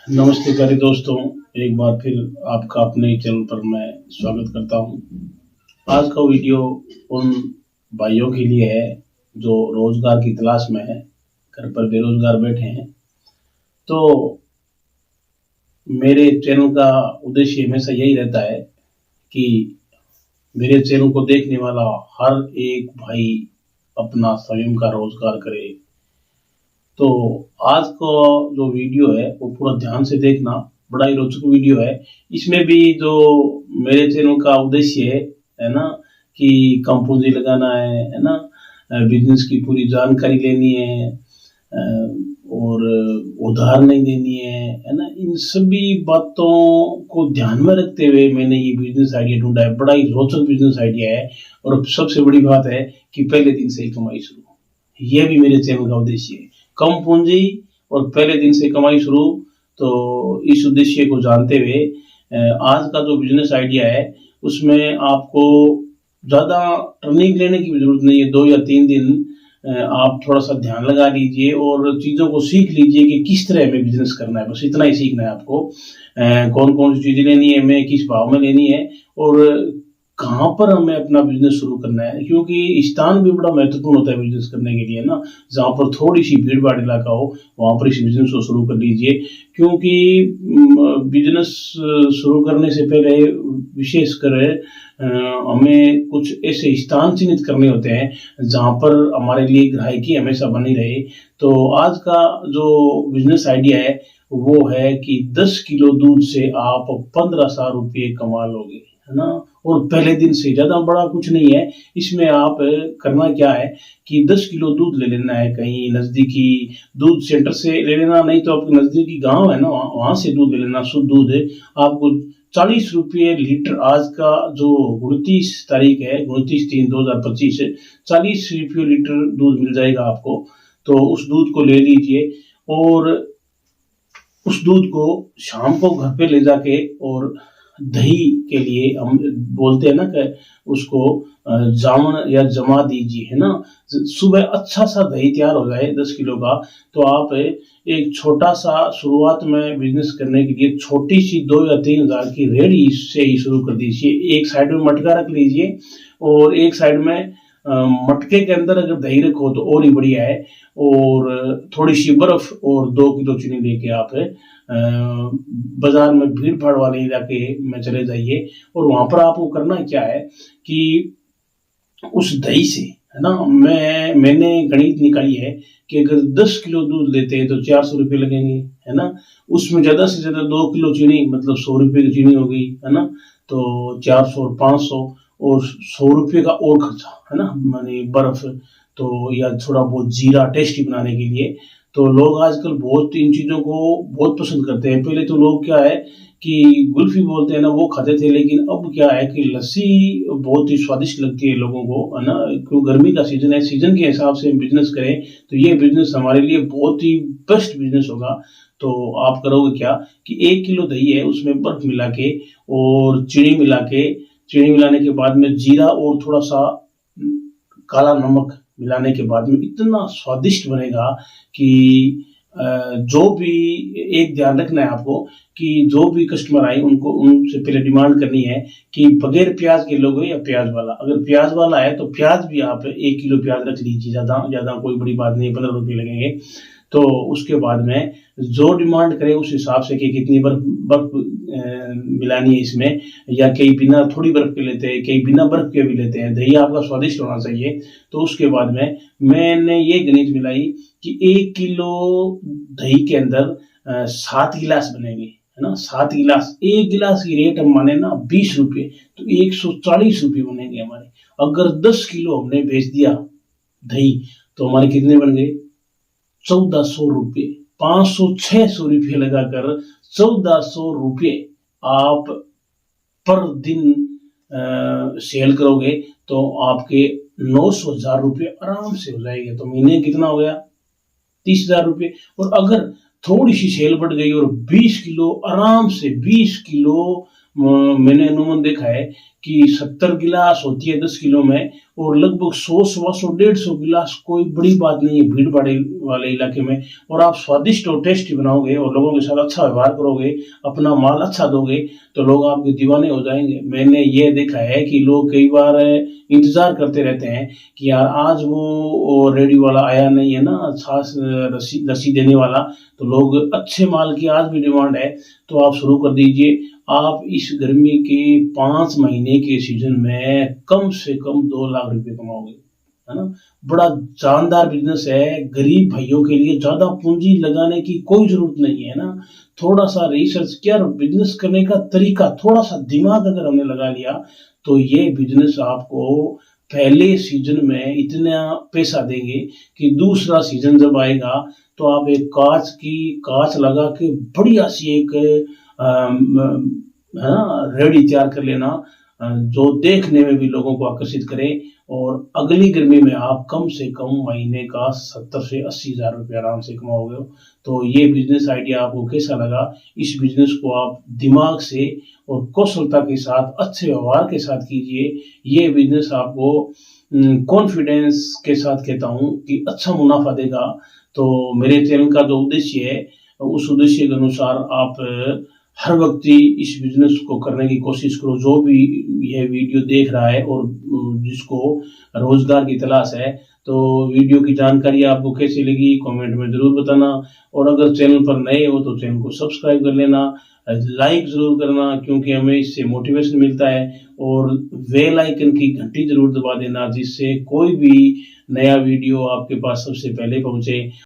नमस्ते प्यारे दोस्तों, एक बार फिर आपका अपने चैनल पर मैं स्वागत करता हूँ। आज का वीडियो उन भाइयों के लिए है जो रोजगार की तलाश में है, घर पर बेरोजगार बैठे हैं। तो मेरे चैनल का उद्देश्य हमेशा यही रहता है कि मेरे चैनल को देखने वाला हर एक भाई अपना स्वयं का रोजगार करे। तो आज का जो वीडियो है वो पूरा ध्यान से देखना, बड़ा ही रोचक वीडियो है। इसमें भी जो मेरे चैनल का उद्देश्य है ना, कि कम पूंजी लगाना है ना, बिजनेस की पूरी जानकारी लेनी है, और उधार नहीं देनी है ना। इन सभी बातों को ध्यान में रखते हुए मैंने ये बिजनेस आइडिया ढूंढा है। बड़ा ही रोचक बिजनेस आइडिया है और सबसे बड़ी बात है कि पहले दिन से ही कमाई शुरू। ये भी मेरे चैनल का उद्देश्य है, कम पूंजी और पहले दिन से कमाई शुरू। तो इस उद्देश्य को जानते हुए आज का जो बिजनेस आइडिया है उसमें आपको ज़्यादा ट्रेनिंग लेने की भी जरूरत नहीं है। 2 या 3 दिन आप थोड़ा सा ध्यान लगा लीजिए और चीज़ों को सीख लीजिए कि किस तरह हमें बिजनेस करना है। बस इतना ही सीखना है आपको। कौन कौन सी चीज़ें लेनी है, हमें किस भाव में लेनी है और कहाँ पर हमें अपना बिजनेस शुरू करना है, क्योंकि स्थान भी बड़ा महत्वपूर्ण होता है बिजनेस करने के लिए ना। जहाँ पर थोड़ी सी भीड़ भाड़ इलाका हो वहाँ पर इस बिजनेस को शुरू कर लीजिए, क्योंकि बिजनेस शुरू करने से पहले विशेषकर हमें कुछ ऐसे स्थान चिन्हित करने होते हैं जहाँ पर हमारे लिए ग्राहकी हमेशा बनी रहे। तो आज का जो बिजनेस आइडिया है वो है कि 10 किलो दूध से आप 1500 रुपये कमा लोगे, है ना। और पहले दिन से, ज़्यादा बड़ा कुछ नहीं है इसमें। आप करना क्या है कि 10 किलो दूध ले लेना है, कहीं नज़दीकी दूध सेंटर से ले लेना, नहीं तो आपके नज़दीकी गांव है ना वहाँ से दूध ले लेना, शुद्ध दूध है। आपको 40 रुपये लीटर, आज का जो 29 तारीख है, 29/3/2025 है, 40 रुपये लीटर दूध मिल जाएगा आपको। तो उस दूध को ले लीजिए और उस दूध को शाम को घर पे ले जाके, और दही के लिए हम बोलते हैं ना कि उसको जामन या जमा दीजिए, है ना। सुबह अच्छा सा दही तैयार हो जाए 10 किलो का, तो आप एक छोटा सा शुरुआत में बिजनेस करने के लिए छोटी सी 2 या 3 हज़ार की रेडी से ही शुरू कर दीजिए। एक साइड में मटका रख लीजिए और एक साइड में मटके के अंदर अगर दही रखो तो और ही बढ़िया है। और थोड़ी सी बर्फ और 2 किलो चीनी लेके आप बाजार में भीड़ भाड़ वाले इलाके में चले जाइए। और वहां पर आपको करना क्या है कि उस दही से, है ना, मैंने गणित निकाली है कि अगर 10 किलो दूध लेते हैं तो 400 रुपये लगेंगे, है ना। उसमें ज्यादा से ज्यादा 2 किलो चीनी, मतलब 100 रुपये की चीनी हो गई, है ना। तो 400 और 500 और 100 रुपये का और खर्चा, है ना, माने बर्फ तो, या थोड़ा बहुत जीरा टेस्टी बनाने के लिए। तो लोग आजकल बहुत इन चीज़ों को बहुत पसंद करते हैं। पहले तो लोग क्या है कि गुल्फी बोलते हैं ना, वो खाते थे, लेकिन अब क्या है कि लस्सी बहुत ही स्वादिष्ट लगती है लोगों को, है ना। क्यों, गर्मी का सीजन है, सीजन के हिसाब से हम बिजनेस करें तो ये बिजनेस हमारे लिए बहुत ही बेस्ट बिजनेस होगा। तो आप करोगे क्या कि 1 किलो दही है, उसमें बर्फ मिला के और चीनी मिला के, चीनी मिलाने के बाद में जीरा और थोड़ा सा काला नमक मिलाने के बाद में इतना स्वादिष्ट बनेगा कि जो भी, एक ध्यान रखना है आपको कि जो भी कस्टमर आए उनको, उनसे पहले डिमांड करनी है कि बगैर प्याज के लोगे या प्याज वाला। अगर प्याज वाला है तो प्याज भी आप 1 किलो प्याज रख लीजिए, ज़्यादा कोई बड़ी बात नहीं, 15 रुपये लगेंगे। तो उसके बाद में जो डिमांड करे उस हिसाब से कि कितनी बर्फ मिलानी है इसमें, या कई बिना थोड़ी बर्फ के लेते हैं, कई बिना बर्फ के भी लेते हैं। दही आपका स्वादिष्ट होना चाहिए। तो उसके बाद में मैंने ये गणित मिलाई कि 1 किलो दही के अंदर 7 गिलास बनेंगे, है ना। 7 गिलास, 1 गिलास की रेट हम माने ना 20 रुपये, तो 140 रुपये बनेंगे हमारे। अगर 10 किलो हमने बेच दिया दही तो हमारे कितने बन गए? 1400 रुपये। 500-600 रुपये लगाकर 1400 रुपये आप पर दिन सेल करोगे तो आपके 900,000 रुपये आराम से हो जाएंगे। तो महीने कितना हो गया? 30,000 रुपये। और अगर थोड़ी सी सेल बढ़ गई और 20 किलो, आराम से 20 किलो, मैंने अनुमान देखा है कि 70 गिलास होती है 10 किलो में, और लगभग 100, 125, 150 गिलास कोई बड़ी बात नहीं है भीड़ भाड़ वाले इलाके में। और आप स्वादिष्ट और टेस्टी बनाओगे और लोगों के साथ अच्छा व्यवहार करोगे, अपना माल अच्छा दोगे, तो लोग आपके दीवाने हो जाएंगे। मैंने ये देखा है कि लोग कई बार इंतजार करते रहते हैं कि यार आज वो रेडी वाला आया नहीं है ना, छाछ लस्सी देने वाला, तो लोग अच्छे माल की आज भी डिमांड है, तो आप शुरू कर दीजिए। आप इस गर्मी के 5 महीने के सीजन में कम से कम 2 लाख रुपए कमाओगे, है ना। बड़ा जानदार बिजनेस है, गरीब भाइयों के लिए ज्यादा पूंजी लगाने की कोई जरूरत नहीं है ना। थोड़ा सा रिसर्च किया, बिजनेस करने का तरीका, थोड़ा सा दिमाग अगर हमने लगा लिया, तो ये बिजनेस आपको पहले सीजन में इतना पैसा देंगे कि दूसरा सीजन जब आएगा तो आप एक कांच लगा के बढ़िया सी एक रेडी तैयार कर लेना, जो देखने में भी लोगों को आकर्षित करे, और अगली गर्मी में आप कम से कम महीने का 70 से 80 हजार रुपये आराम से कमाओगे। तो ये बिजनेस आइडिया आपको कैसा लगा? इस बिजनेस को आप दिमाग से और कौशलता के साथ, अच्छे व्यवहार के साथ कीजिए। ये बिजनेस आपको कॉन्फिडेंस के साथ कहता हूँ कि अच्छा मुनाफा देगा। तो मेरे चैनल का जो उद्देश्य है, उस उद्देश्य के अनुसार आप हर व्यक्ति इस बिजनेस को करने की कोशिश करो, जो भी यह वीडियो देख रहा है और जिसको रोजगार की तलाश है। तो वीडियो की जानकारी आपको कैसी लगी कमेंट में जरूर बताना, और अगर चैनल पर नए हो तो चैनल को सब्सक्राइब कर लेना, लाइक जरूर करना, क्योंकि हमें इससे मोटिवेशन मिलता है, और बेल आइकन की घंटी जरूर दबा देना, जिससे कोई भी नया वीडियो आपके पास सबसे पहले पहुंचे।